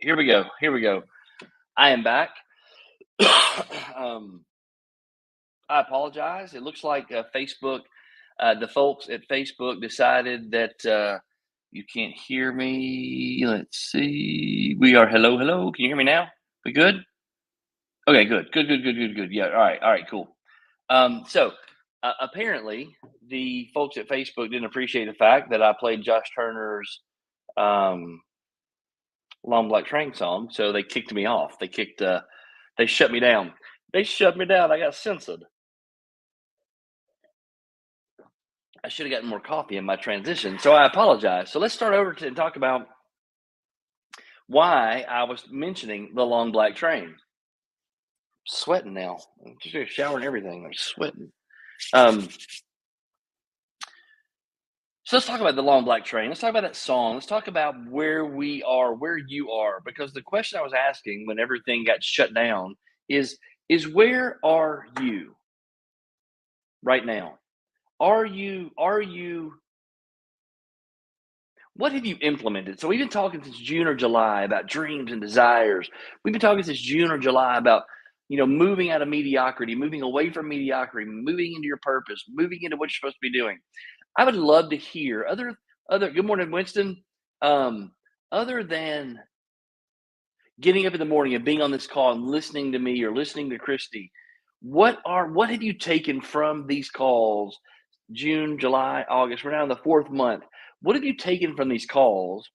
Here we go. Here we go. I am back. um, I apologize. It looks like Facebook, the folks at Facebook decided that you can't hear me. Let's see. We are hello, hello. Can you hear me now? We good? Okay, good, good, good, good, good, good. Yeah. All right, cool. Apparently, the folks at Facebook didn't appreciate the fact that I played Josh Turner's um, Long Black Train song, so they kicked me off. They shut me down. They shut me down. I got censored. I should have gotten more coffee in my transition, so I apologize. So let's start over and talk about why I was mentioning the Long Black Train. Sweating now. I'm just a shower and everything. I'm sweating. Um, so let's talk about the Long Black Train. Let's talk about that song. Let's talk about where we are, where you are, because the question I was asking when everything got shut down is where are you right now? Are you what have you implemented? So we've been talking since June or July about dreams and desires. We've been talking since June or July about, moving out of mediocrity, moving away from mediocrity, moving into your purpose, moving into what you're supposed to be doing. I would love to hear other good morning, Winston. Um, Other than getting up in the morning and being on this call and listening to me or listening to Christy, what have you taken from these calls? June, July, August. We're now in the fourth month. What have you taken from these calls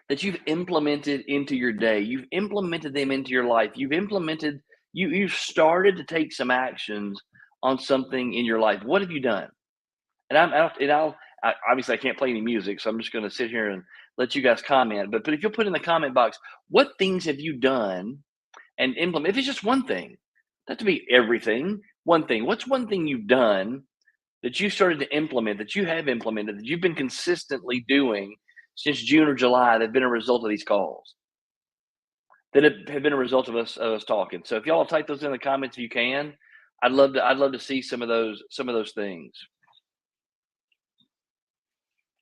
that you've implemented into your day? You've implemented them into your life. You've started to take some actions on something in your life. What have you done? And obviously I can't play any music, so I'm just going to sit here and let you guys comment. But if you'll put in the comment box, what things have you done and implement? If it's just one thing, not to be everything. One thing. What's one thing you've done that you started to implement, that you have implemented, that you've been consistently doing since June or July that have been a result of these calls, that have been a result of us talking. So if y'all type those in the comments if you can, I'd love to see some of those things.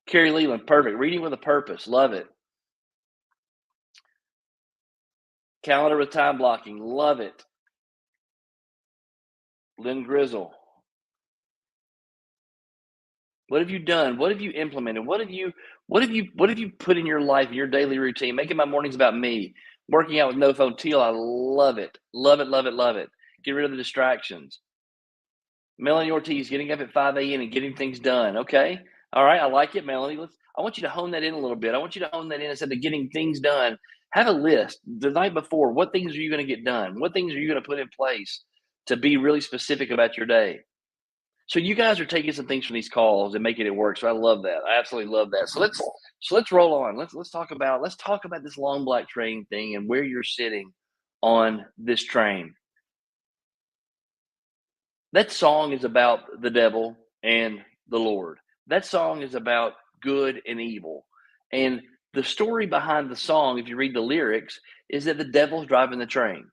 Carrie Leland, perfect. Reading with a purpose, love it. Calendar with time blocking, love it. Lynn Grizzle, what have you done? What have you implemented? What have you put in your life, in your daily routine? Making my mornings about me. Working out with no phone teal. I love it. Love it, love it, love it. Get rid of the distractions. Melanie Ortiz, getting up at 5 a.m. and getting things done. Okay. All right. I like it, Melanie. I want you to hone that in a little bit. I want you to hone that in instead of getting things done. Have a list the night before. What things are you going to get done? What things are you going to put in place to be really specific about your day? So you guys are taking some things from these calls and making it work. So I love that. I absolutely love that. So let's roll on. Let's talk about this long black train thing and where you're sitting on this train. That song is about the devil and the Lord. That song is about good and evil. And the story behind the song, if you read the lyrics, is that the devil's driving the train.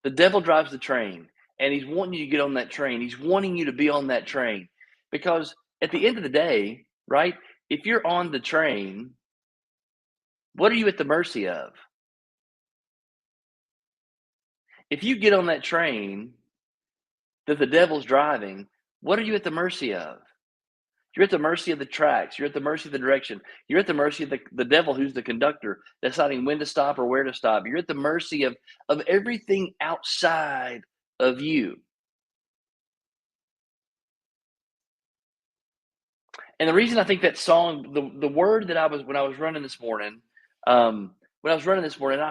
The devil drives the train, and he's wanting you to get on that train. He's wanting you to be on that train because at the end of the day, right? If you're on the train, what are you at the mercy of? If you get on that train that the devil's driving, what are you at the mercy of? You're at the mercy of the tracks. You're at the mercy of the direction. You're at the mercy of the devil, who's the conductor, deciding when to stop or where to stop. You're at the mercy of everything outside of you. And the reason I think that song, the word that I was when I was running this morning, I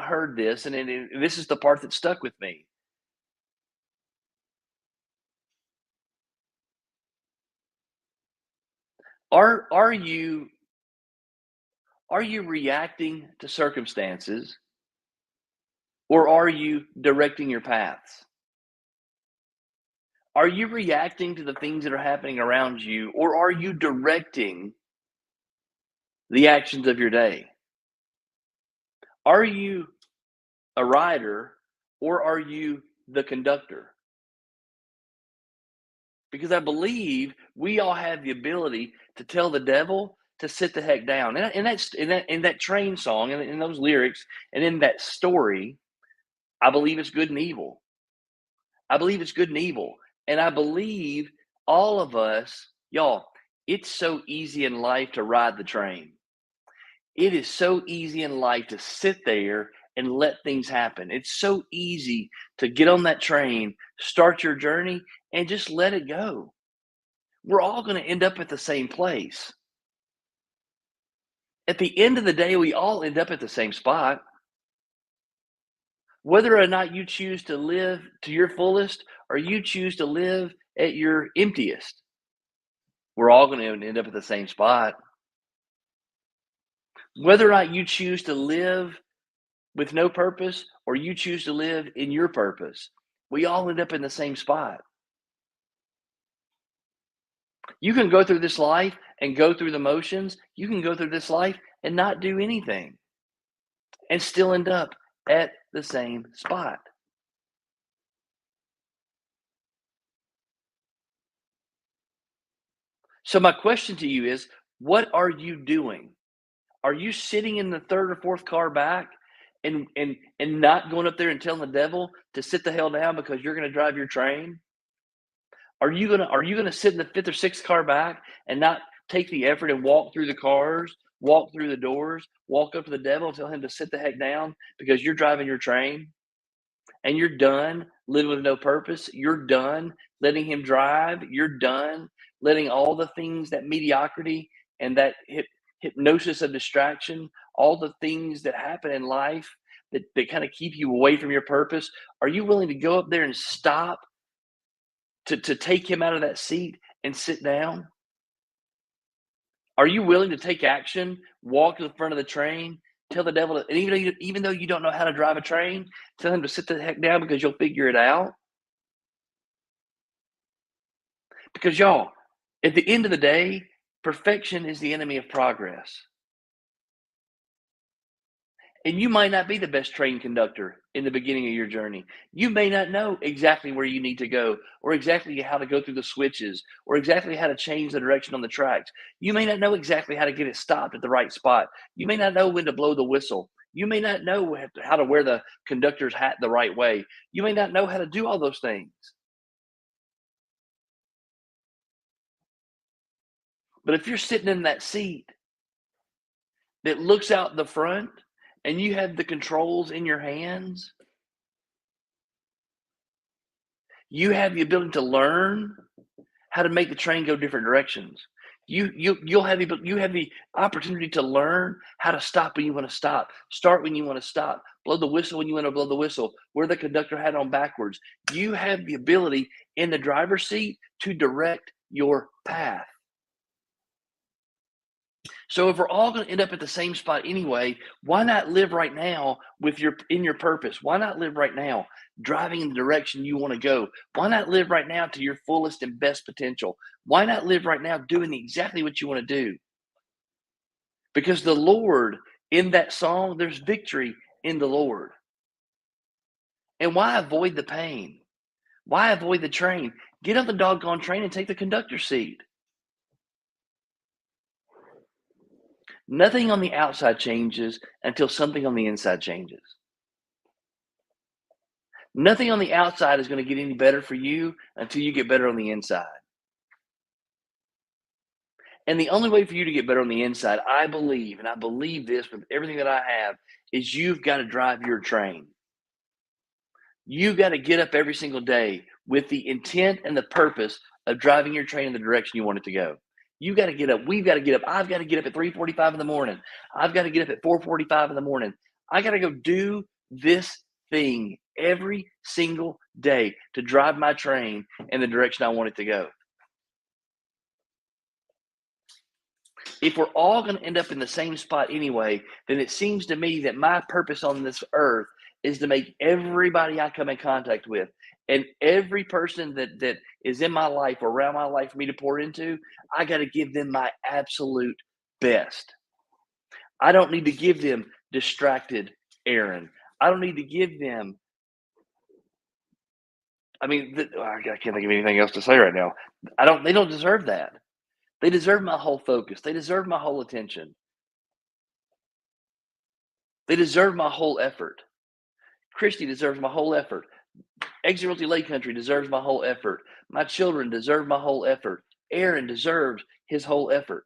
heard this, and this is the part that stuck with me. Are you reacting to circumstances, or are you directing your paths? Are you reacting to the things that are happening around you, or are you directing the actions of your day? Are you a rider, or are you the conductor? Because I believe we all have the ability to tell the devil to sit the heck down. In that train song and in those lyrics and in that story, I believe it's good and evil. I believe it's good and evil. And I believe all of us, y'all, it's so easy in life to ride the train. It is so easy in life to sit there and let things happen. It's so easy to get on that train, start your journey, and just let it go. We're all going to end up at the same place. At the end of the day, we all end up at the same spot. Whether or not you choose to live to your fullest or you choose to live at your emptiest, we're all going to end up at the same spot. Whether or not you choose to live with no purpose or you choose to live in your purpose, we all end up in the same spot. You can go through this life and go through the motions. You can go through this life and not do anything and still end up at the same spot. So my question to you is, what are you doing? Are you sitting in the third or fourth car back and not going up there and telling the devil to sit the hell down because you're going to drive your train? Are you gonna sit in the fifth or sixth car back and not take the effort and walk through the cars, walk through the doors, walk up to the devil and tell him to sit the heck down because you're driving your train and you're done living with no purpose? You're done letting him drive. You're done letting all the things, that mediocrity and that hypnosis of distraction, all the things that happen in life that kind of keep you away from your purpose. Are you willing to go up there and stop to take him out of that seat and sit down? Are you willing to take action, walk to the front of the train, tell the devil, and even though you don't know how to drive a train, tell him to sit the heck down because you'll figure it out? Because y'all, at the end of the day, perfection is the enemy of progress. And you might not be the best train conductor in the beginning of your journey. You may not know exactly where you need to go, or exactly how to go through the switches, or exactly how to change the direction on the tracks. You may not know exactly how to get it stopped at the right spot. You may not know when to blow the whistle. You may not know how to wear the conductor's hat the right way. You may not know how to do all those things. But if you're sitting in that seat that looks out the front and you have the controls in your hands, you have the ability to learn how to make the train go different directions. You have the opportunity to learn how to stop when you want to stop, start when you want to stop, blow the whistle when you want to blow the whistle, wear the conductor hat on backwards. You have the ability in the driver's seat to direct your path. So if we're all going to end up at the same spot anyway, why not live right now with your purpose? Why not live right now driving in the direction you want to go? Why not live right now to your fullest and best potential? Why not live right now doing exactly what you want to do? Because the Lord, in that song, there's victory in the Lord. And why avoid the pain? Why avoid the train? Get on the doggone train and take the conductor seat. Nothing on the outside changes until something on the inside changes. Nothing on the outside is going to get any better for you until you get better on the inside. And the only way for you to get better on the inside, I believe, and I believe this with everything that I have, is you've got to drive your train. You've got to get up every single day with the intent and the purpose of driving your train in the direction you want it to go. You got to get up. We've got to get up. I've got to get up at 3:45 in the morning. I've got to get up at 4:45 in the morning. I got to go do this thing every single day to drive my train in the direction I want it to go. If we're all going to end up in the same spot anyway, then it seems to me that my purpose on this earth is to make everybody I come in contact with and every person that is in my life or around my life for me to pour into, I got to give them my absolute best. I don't need to give them distracted Aaron. I don't need to give them. I mean, I can't think of anything else to say right now. I don't. They don't deserve that. They deserve my whole focus. They deserve my whole attention. They deserve my whole effort. Christy deserves my whole effort. Exit Realty Lake Country deserves my whole effort. My children deserve my whole effort. Aaron deserves his whole effort.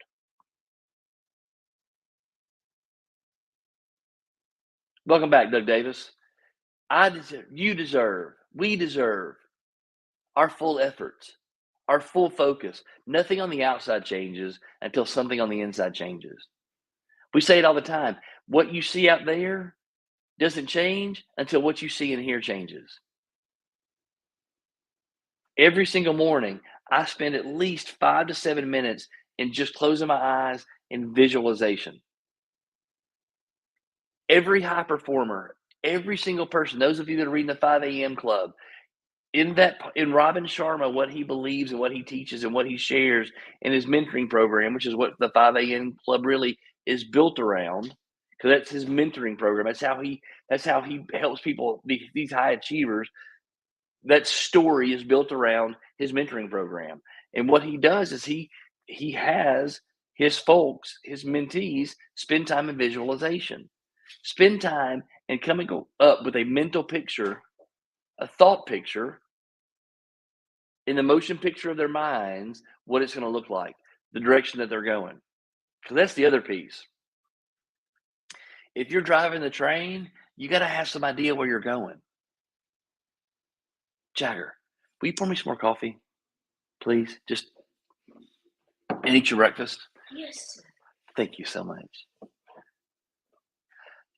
Welcome back, Doug Davis. We deserve our full efforts, our full focus. Nothing on the outside changes until something on the inside changes. We say it all the time. What you see out there doesn't change until what you see in here changes. Every single morning, I spend at least 5 to 7 minutes in just closing my eyes in visualization. Every high performer, every single person, those of you that are reading the 5 a.m. club, in Robin Sharma, what he believes and what he teaches and what he shares in his mentoring program, which is what the 5 a.m. club really is built around, because that's his mentoring program. That's how he helps people, these high achievers. That story is built around his mentoring program. And what he does is he has his folks, his mentees, spend time in visualization. Spend time and coming up with a mental picture, a thought picture, in the motion picture of their minds, what it's going to look like, the direction that they're going. Because that's the other piece. If you're driving the train, you got to have some idea where you're going. Jagger, will you pour me some more coffee, please? And eat your breakfast. Yes, sir. Thank you so much.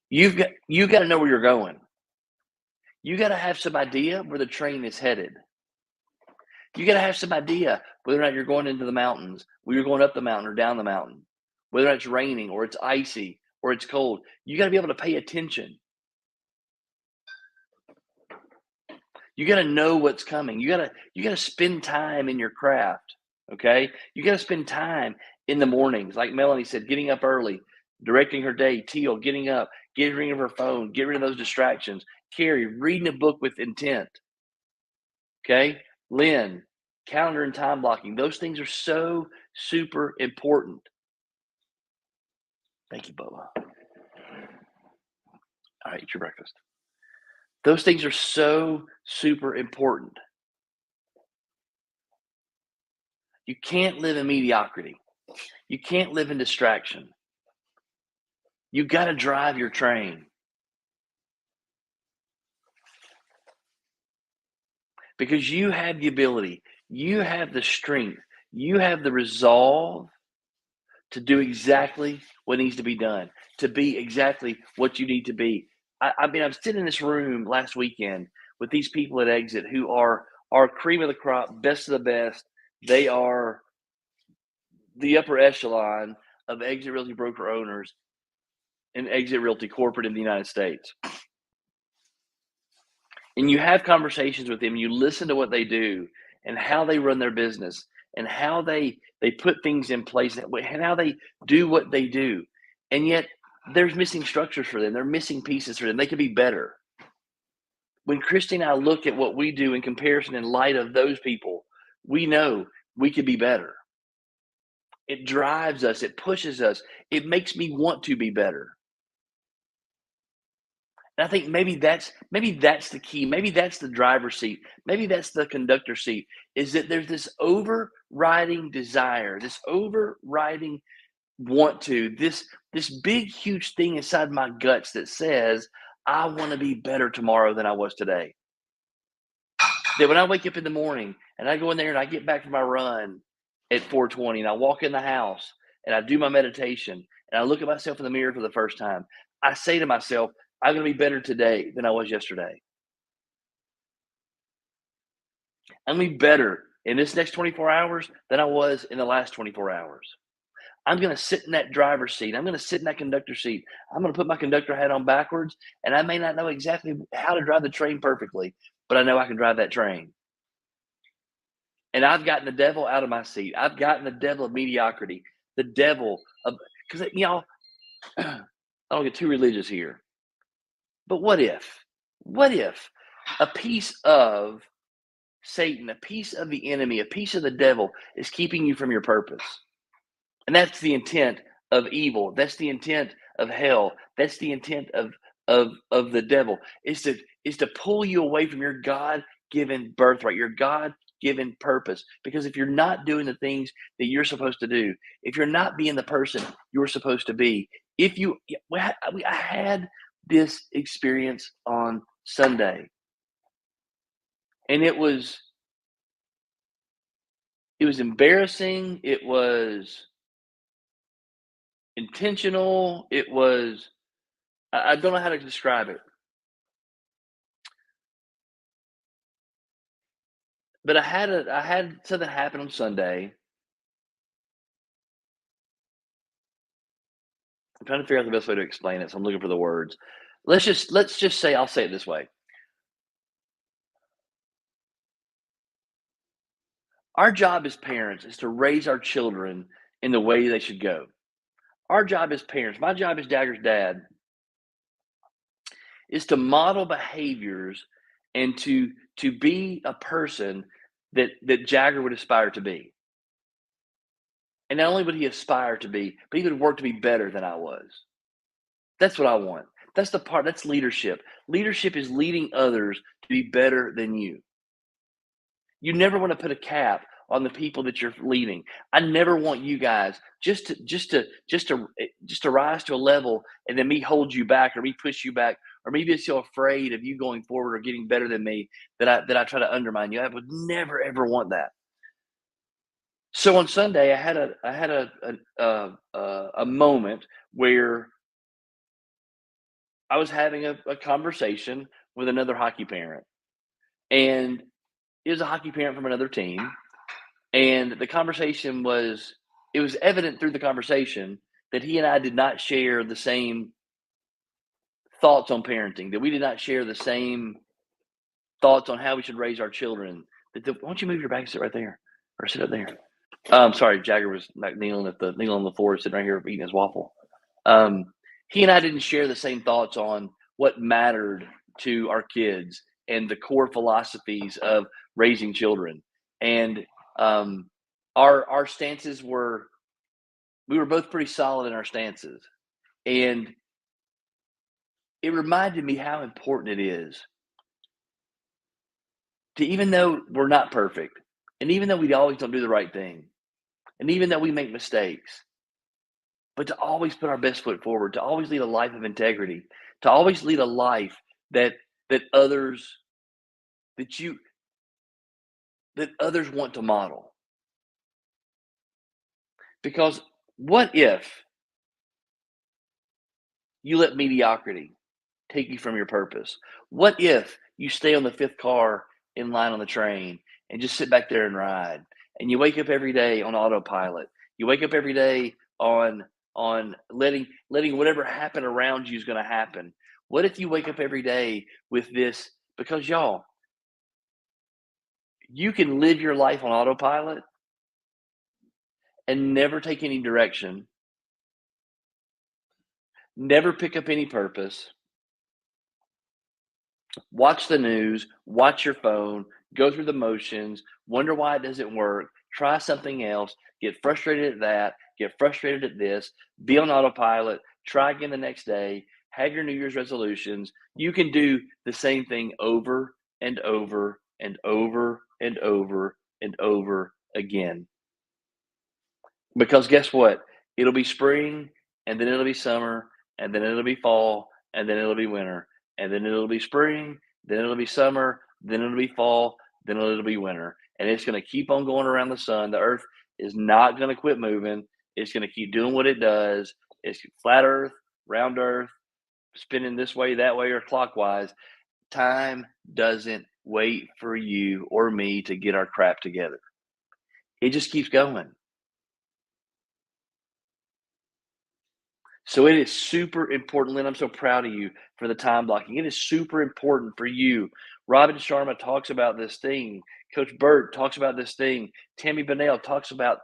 You got to know where you're going. You got to have some idea where the train is headed. You got to have some idea whether or not you're going into the mountains, whether you're going up the mountain or down the mountain, whether it's raining or it's icy or it's cold. You got to be able to pay attention. You got to know what's coming. You got to spend time in your craft. Okay. You got to spend time in the mornings. Like Melanie said, getting up early, directing her day. Teal, getting up, getting rid of her phone, get rid of those distractions. Carrie, reading a book with intent. Okay. Lynn, calendar and time blocking. Those things are so super important. Thank you, Bubba. All right, eat your breakfast. Those things are so super important. You can't live in mediocrity. You can't live in distraction. You got to drive your train. Because you have the ability, you have the strength, you have the resolve to do exactly what needs to be done, to be exactly what you need to be. I mean, I'm sitting in this room last weekend with these people at Exit who are cream of the crop, best of the best. They are the upper echelon of Exit Realty broker owners and Exit Realty corporate in the United States. And you have conversations with them, you listen to what they do and how they run their business and how they put things in place and how they do what they do. And yet there's missing structures for them. They're missing pieces for them. They could be better. When Christy and I look at what we do in comparison in light of those people, we know we could be better. It drives us. It pushes us. It makes me want to be better. And I think maybe that's the key. Maybe that's the driver's seat. Maybe that's the conductor seat. Is that there's this overriding desire, this overriding this big huge thing inside my guts that says I want to be better tomorrow than I was today. That when I wake up in the morning and I go in there and I get back from my run at 4:20 and I walk in the house and I do my meditation and I look at myself in the mirror for the first time, I say to myself, I'm going to be better today than I was yesterday. I'm going to be better in this next 24 hours than I was in the last 24 hours. I'm going to sit in that driver's seat. I'm going to sit in that conductor seat. I'm going to put my conductor hat on backwards, and I may not know exactly how to drive the train perfectly, but I know I can drive that train. And I've gotten the devil out of my seat. I've gotten the devil of mediocrity, the devil of, because, I don't get too religious here. But what if a piece of Satan, a piece of the enemy, a piece of the devil is keeping you from your purpose? And that's the intent of evil. That's the intent of hell. That's the intent of the devil is to pull you away from your God-given birthright, your God-given purpose. Because if you're not doing the things that you're supposed to do, if you're not being the person you're supposed to be, if you I had this experience on Sunday, and it was embarrassing, it was intentional, it was I don't know how to describe it, but I had something happen on Sunday. I'm trying to figure out the best way to explain it, so I'm looking for the words. Let's just say I'll say it this way. Our job as parents is to raise our children in the way they should go. Our job as parents, my job as Dagger's dad, is to model behaviors and to be a person that Jagger would aspire to be. And not only would he aspire to be, but he would work to be better than I was. That's what I want. That's leadership. Leadership is leading others to be better than you. You never want to put a cap on the people that you're leading. I never want you guys just to rise to a level and then me hold you back or me push you back or maybe it's so afraid of you going forward or getting better than me that I try to undermine you. I would never ever want that. So on Sunday, I had a moment where I was having a conversation with another hockey parent, and it was a hockey parent from another team, and the conversation was it was evident through the conversation that he and I did not share the same thoughts on parenting, that we did not share the same thoughts on how we should raise our children. Why don't you move your bag and sit right there or sit up there? Sorry, Jagger was like kneeling on the floor, sitting right here eating his waffle. Um, he and I didn't share the same thoughts on what mattered to our kids and the core philosophies of raising children. And um, our stances were we were both pretty solid in our stances. And it reminded me how important it is to even though we're not perfect, and even though we always don't do the right thing, and even though we make mistakes, but to always put our best foot forward, to always lead a life of integrity, to always lead a life that that others that you that others want to model. Because what if you let mediocrity take you from your purpose? What if you stay on the fifth car in line on the train and just sit back there and ride? And you wake up every day on autopilot. You wake up every day on letting whatever happen around you is going to happen. What if you wake up every day with this? Because y'all, you can live your life on autopilot and never take any direction, never pick up any purpose, watch the news, watch your phone, go through the motions, wonder why it doesn't work, try something else, get frustrated at that, get frustrated at this, be on autopilot, try again the next day, have your New Year's resolutions. You can do the same thing over and over and over and over and over again. Because guess what? It'll be spring, and then it'll be summer, and then it'll be fall, and then it'll be winter, and then it'll be spring, then it'll be summer, then it'll be fall, then it'll be winter. And it's going to keep on going around the sun. The earth is not going to quit moving. It's going to keep doing what it does. It's flat earth, round earth, spinning this way, that way, or clockwise. Time doesn't wait for you or me to get our crap together. It just keeps going. So it is super important, Lynn. I'm so proud of you for the time blocking. It is super important for you. Robin Sharma talks about this thing. Coach Burt talks about this thing. Tammy Bunnell talks about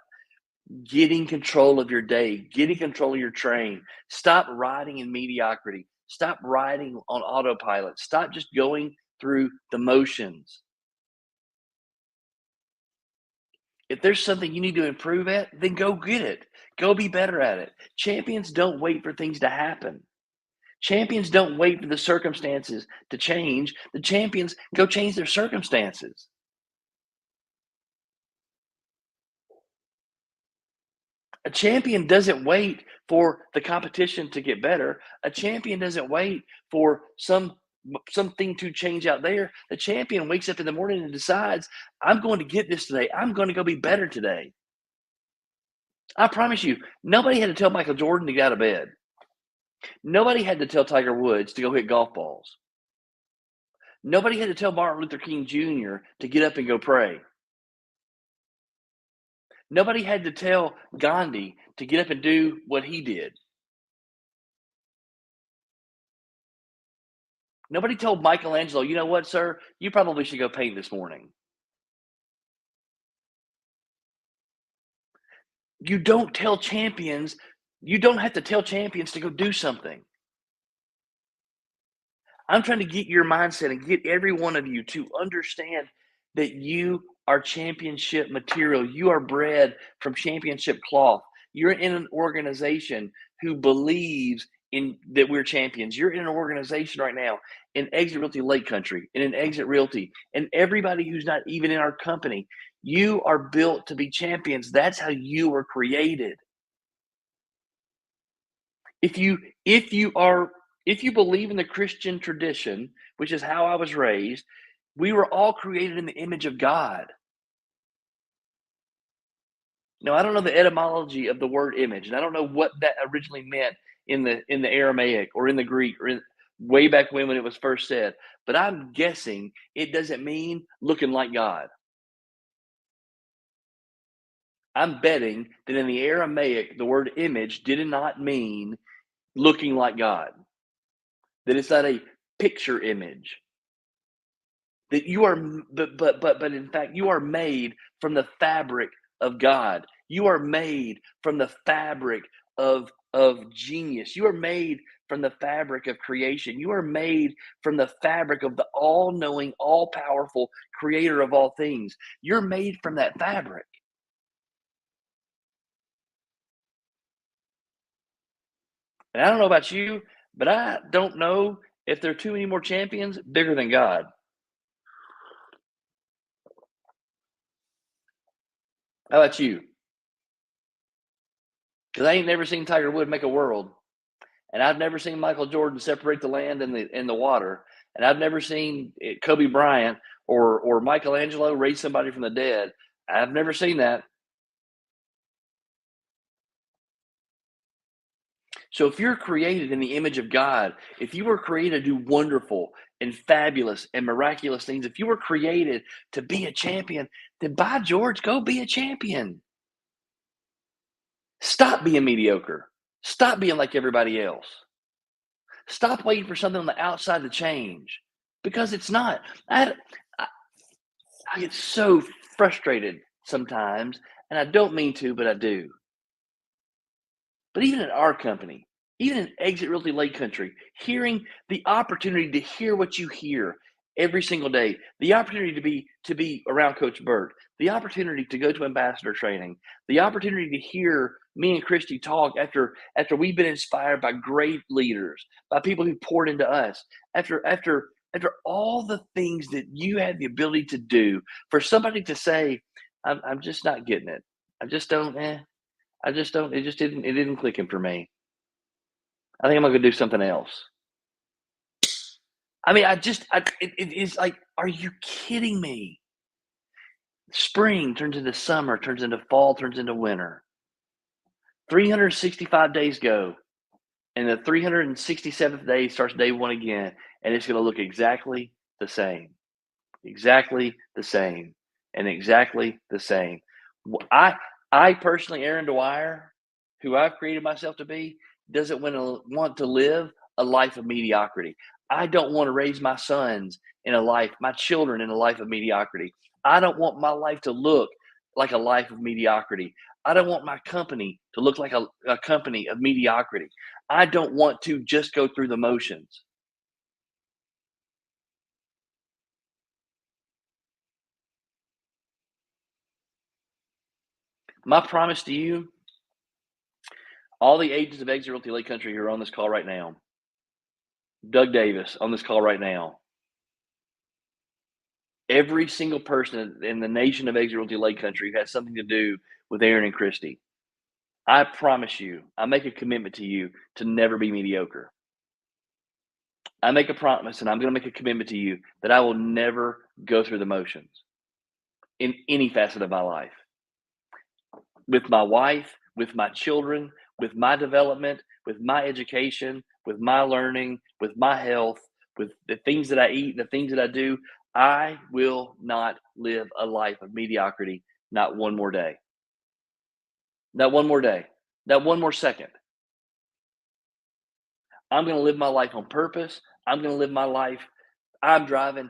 getting control of your day, getting control of your train. Stop riding in mediocrity. Stop riding on autopilot. Stop just going through the motions. If there's something you need to improve at, then go get it. Go be better at it. Champions don't wait for things to happen. Champions don't wait for the circumstances to change. The champions go change their circumstances. A champion doesn't wait for the competition to get better. A champion doesn't wait for something to change out there. The champion wakes up in the morning and decides, I'm going to get this today. I'm going to go be better today. I promise you, nobody had to tell Michael Jordan to get out of bed. Nobody had to tell Tiger Woods to go hit golf balls. Nobody had to tell Martin Luther King Jr. to get up and go pray. Nobody had to tell Gandhi to get up and do what he did. Nobody told Michelangelo, you know what, sir? You probably should go paint this morning. You don't tell champions, you don't have to tell champions to go do something. I'm trying to get your mindset and get every one of you to understand that you are championship material. You are bred from championship cloth. You're in an organization who believes in that we're champions. You're in an organization right now in Exit Realty Lake Country and in Exit Realty and everybody who's not even in our company. You are built to be champions. That's how you were created. If you if you are if you believe in the Christian tradition, which is how I was raised, we were all created in the image of God. Now, I don't know the etymology of the word image, and I don't know what that originally meant in the Aramaic or in the Greek or way back when it was first said. But I'm guessing it doesn't mean looking like God. I'm betting that in the Aramaic, the word image did not mean looking like God. That it's not a picture image. That you are, but in fact, you are made from the fabric of God. You are made from the fabric of genius. You are made from the fabric of creation. You are made from the fabric of the all-knowing, all-powerful creator of all things. You're made from that fabric. And I don't know about you, but I don't know if there are too many more champions bigger than God. How about you? Because I ain't never seen Tiger Woods make a world. And I've never seen Michael Jordan separate the land and the water. And I've never seen Kobe Bryant or Michelangelo raise somebody from the dead. I've never seen that. So if you're created in the image of God, if you were created to do wonderful and fabulous and miraculous things, if you were created to be a champion, then by George, go be a champion. Stop being mediocre. Stop being like everybody else. Stop waiting for something on the outside to change because it's not. I, I get so frustrated sometimes, and I don't mean to, but I do. But even in our company, even in Exit Realty Lake Country, hearing the opportunity to hear what you hear every single day, the opportunity to be around Coach Burt, the opportunity to go to ambassador training, the opportunity to hear me and Christy talk after we've been inspired by great leaders, by people who poured into us, after all the things that you had the ability to do, for somebody to say, I'm just not getting it. I just don't. I just don't. It didn't click in for me. I think I'm gonna go do something else. I mean, it is like, are you kidding me? Spring turns into summer, turns into fall, turns into winter. 365 days go, and the 367th day starts day one again, and it's gonna look exactly the same, and exactly the same. I personally, Aaron Dwyer, who I've created myself to be, doesn't want to live a life of mediocrity. I don't want to raise my sons in a life, my children in a life of mediocrity. I don't want my life to look like a life of mediocrity. I don't want my company to look like a company of mediocrity. I don't want to just go through the motions. My promise to you, all the agents of Exit Realty Lake Country who are on this call right now, Doug Davis on this call right now, every single person in the nation of Exit Realty Lake Country who has something to do with Aaron and Christy, I promise you, I make a commitment to you to never be mediocre. I make a promise and I'm going to make a commitment to you that I will never go through the motions in any facet of my life. With my wife, with my children, with my development, with my education, with my learning, with my health, with the things that I eat, the things that I do, I will not live a life of mediocrity, not one more day. Not one more day. Not one more second. I'm going to live my life on purpose. I'm going to live my life. I'm driving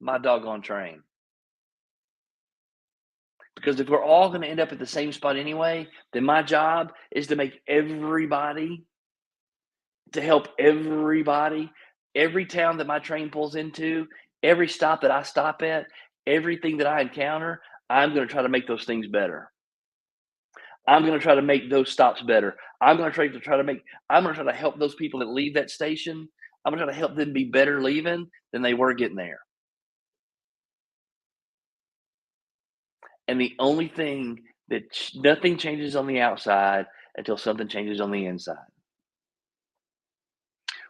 my doggone train. Because if we're all going to end up at the same spot anyway, then my job is to make everybody, to help everybody, every town that my train pulls into, every stop that I stop at, everything that I encounter, I'm going to try to make those things better. I'm going to try to make those stops better. I'm going to try to help those people that leave that station. I'm going to try to help them be better leaving than they were getting there. And the only thing that nothing changes on the outside until something changes on the inside.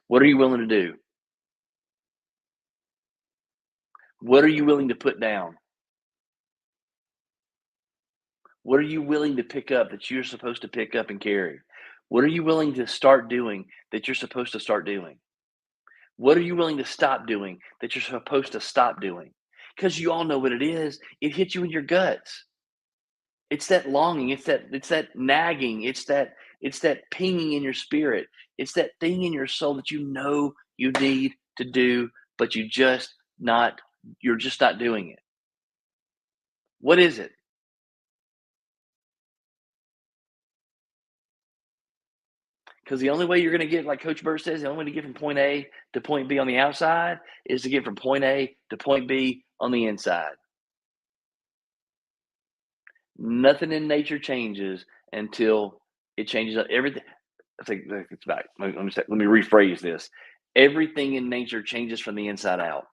What are you willing to do? What are you willing to put down? What are you willing to pick up that you're supposed to pick up and carry? What are you willing to start doing that you're supposed to start doing? What are you willing to stop doing that you're supposed to stop doing? Because you all know what it is. It hits you in your guts. It's that longing, it's that nagging, it's that pinging in your spirit. It's that thing in your soul that you know you need to do, but not you're just not doing it. What is it? Because the only way you're going to get, like Coach Burt says, the only way to get from point A to point B on the outside is to get from point A to point B on the inside. Nothing in nature changes until it changes everything. I think it's back. Let me rephrase this. Everything in nature changes from the inside out.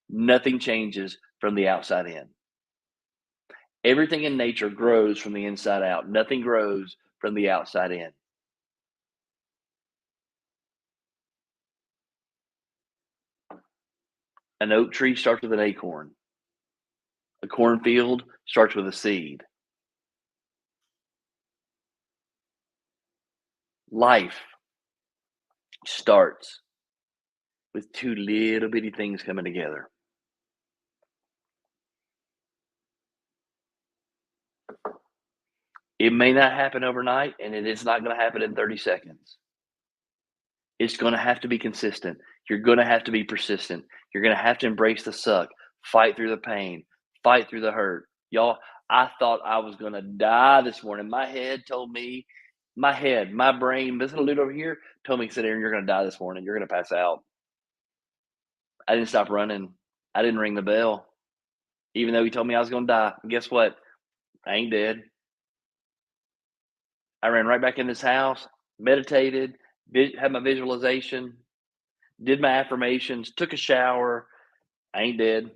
Nothing changes from the outside in. Everything in nature grows from the inside out. Nothing grows from the outside in. An oak tree starts with an acorn. A cornfield starts with a seed. Life starts with two little bitty things coming together. It may not happen overnight, and it is not going to happen in 30 seconds. It's going to have to be consistent. You're going to have to be persistent. You're going to have to embrace the suck, fight through the pain, fight through the hurt. Y'all, I thought I was going to die this morning. My head told me, my brain, this little dude over here told me, sit there and you're going to die this morning. You're going to pass out. I didn't stop running. I didn't ring the bell, even though he told me I was going to die. And guess what? I ain't dead. I ran right back in this house, meditated, had my visualization, did my affirmations, took a shower. I ain't dead.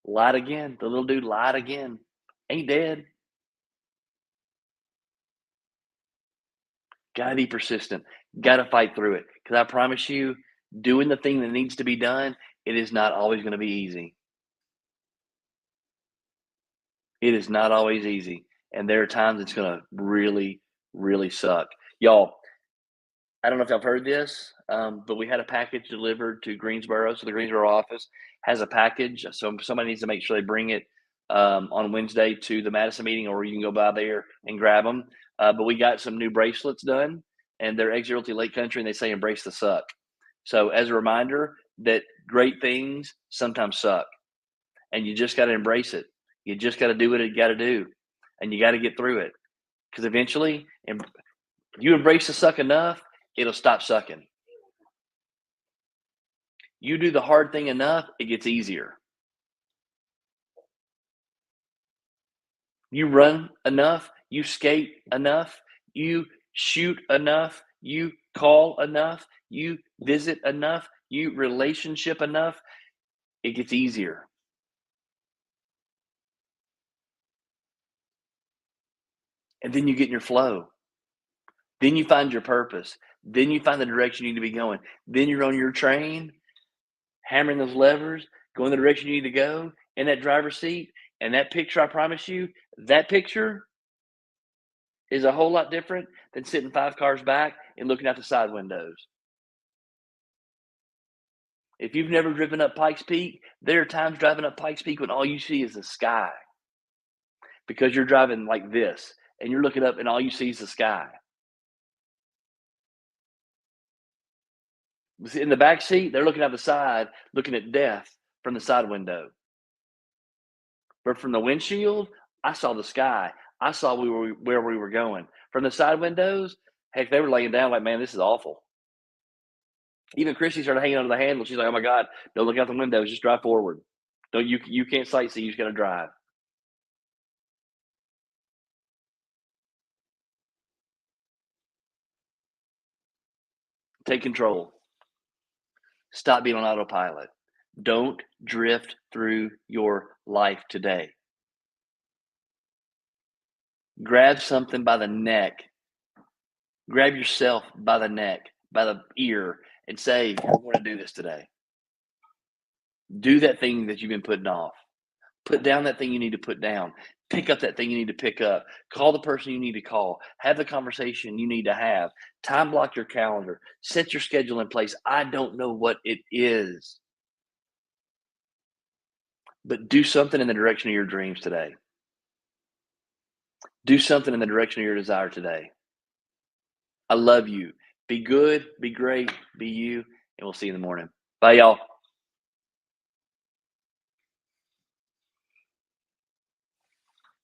Lied again. The little dude lied again. Ain't dead. Gotta be persistent. Gotta fight through it. Because I promise you, doing the thing that needs to be done, it is not always going to be easy. It is not always easy. And there are times it's going to really, really suck. Y'all, I don't know if y'all heard this, but we had a package delivered to Greensboro. So the Greensboro office has a package. So somebody needs to make sure they bring it on Wednesday to the Madison meeting, or you can go by there and grab them. But we got some new bracelets done, and they're Exit Realty Lake Country, and they say embrace the suck. So as a reminder that great things sometimes suck, and you just got to embrace it. You just got to do what you got to do, and you got to get through it. Because eventually, if you embrace the suck enough, it'll stop sucking. You do the hard thing enough, it gets easier. You run enough, you skate enough, you shoot enough, you call enough, you visit enough, you relationship enough, it gets easier. And then you get in your flow. Then you find your purpose. Then you find the direction you need to be going. Then you're on your train, hammering those levers, going the direction you need to go in that driver's seat. And that picture, I promise you, that picture is a whole lot different than sitting 5 cars back and looking out the side windows. If you've never driven up Pikes Peak, there are times driving up Pikes Peak when all you see is the sky because you're driving like this and you're looking up and all you see is the sky. In the back seat, they're looking out the side, looking at death from the side window. But from the windshield, I saw the sky. I saw where we were going. From the side windows, heck, they were laying down like, man, this is awful. Even Christy started hanging onto the handle. She's like, oh my God, don't look out the windows, just drive forward. Don't you can't sightsee, you just gotta drive. Take control. Stop being on autopilot. Don't drift through your life today. Grab something by the neck. Grab yourself by the neck, by the ear, and say, I want to do this today. Do that thing that you've been putting off. Put down that thing you need to put down. Pick up that thing you need to pick up. Call the person you need to call. Have the conversation you need to have. Time block your calendar. Set your schedule in place. I don't know what it is, but do something in the direction of your dreams today. Do something in the direction of your desire today. I love you. Be good, be great, be you, and we'll see you in the morning. Bye, y'all.